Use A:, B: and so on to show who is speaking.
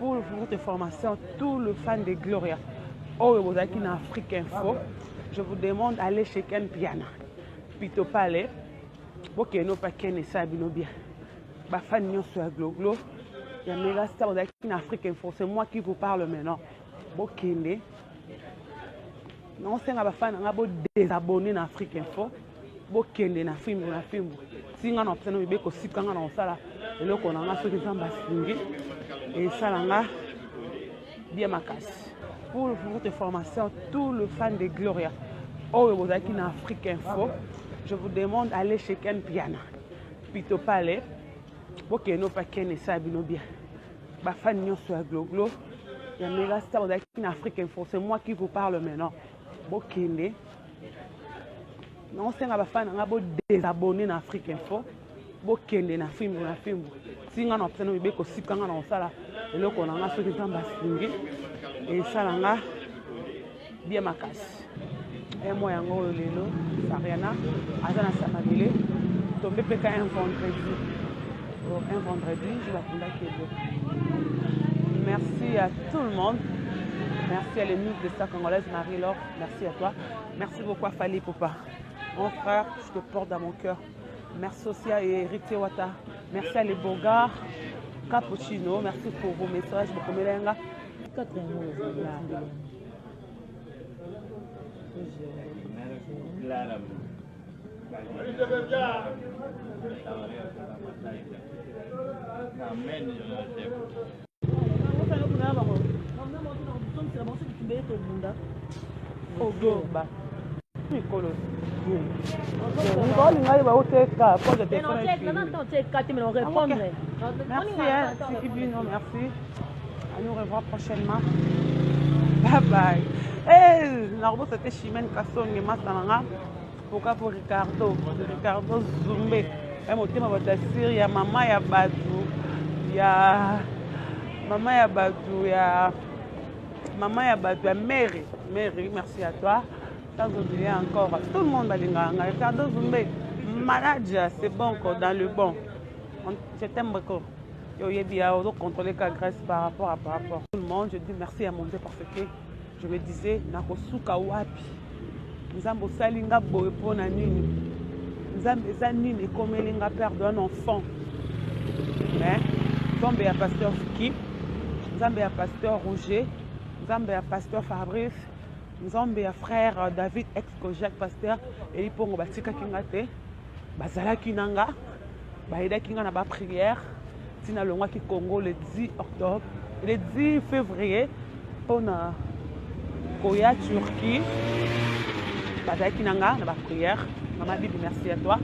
A: pour votre formation, tous les fans de Gloria, oh, vous êtes en Afrique Info, je vous demande d'aller chez Ken Piana. Pito Palais, ok, non pas Ken et ça, bien. Bah, fan nyon sur Glo, il y a méga star, vous êtes en Afrique Info, c'est moi qui vous parle maintenant. Ok, non, c'est un fan, on a beau désabonner en Afrique Info. Bokende na film singa na option bibeko sikanga na osala eloko na nga soki zamba singi et salanga bien makasi pour votre formation tous les fans de Gloria oh vous êtes en Afrique Info je vous demande d'aller chez Ken Piana Pito Palais bokende no pa Ken et ça bien ba fan nyon sur Glo il y a méga star vous êtes en Afrique Info c'est moi qui vous parle maintenant bokende non, c'est un fan, on a beau désabonner en Afrique Info. Bokende na film. Si on a obtenu bibeko sikanga na osala, eloko na nga soki zamba singi et salanga bien makasi. Et moi yango lelo Sariana azana samabile tombe peka un vendredi. Un vendredi, je vais fonder Kebo. Merci à tout le monde. Merci à l'émile de Star Congolaise Marie-Laure. Merci à toi. Merci beaucoup à Fali Popa. Mon frère, je te porte dans mon cœur. Merci aussi à Eric Wata. Merci à les Bogards, Cappuccino. Merci pour vos messages. Beaucoup melenga. Merci. À nous revoir prochainement. Bye bye. Narbo c'était Chimène Kassonge Masananga. Pourquoi pour Ricardo Zumbe. Motema batasir ya mama ya batu ya Mary, merci à toi. Sans oublier encore tout le monde à l'inganga. Ricardo Zumbe, manager, c'est bon encore dans le bon. Je t'aime beaucoup. Je bien contrôler la Grèce par rapport à tout le monde. Je dis merci à mon Dieu parce que je me disais Nakosuka wapi. Nous avons salinga boy pour na nini. Nous avons nini comme linga perdre un enfant. Mais nous avons un pasteur Skip, nous avons un pasteur Roger, nous avons un pasteur Fabrice. Nous avons un frère David, ex-Kojak, pasteur, et il peut nous bâtir Kingate, Bazala Kinanga, Baïda Kinga n'a pas prière, Tina Longwa qui Congo le 10 octobre, le 10 février, pour na Koya, Turquie, Bazala Kinanga n'a pas prière. Maman Bibi, merci à toi.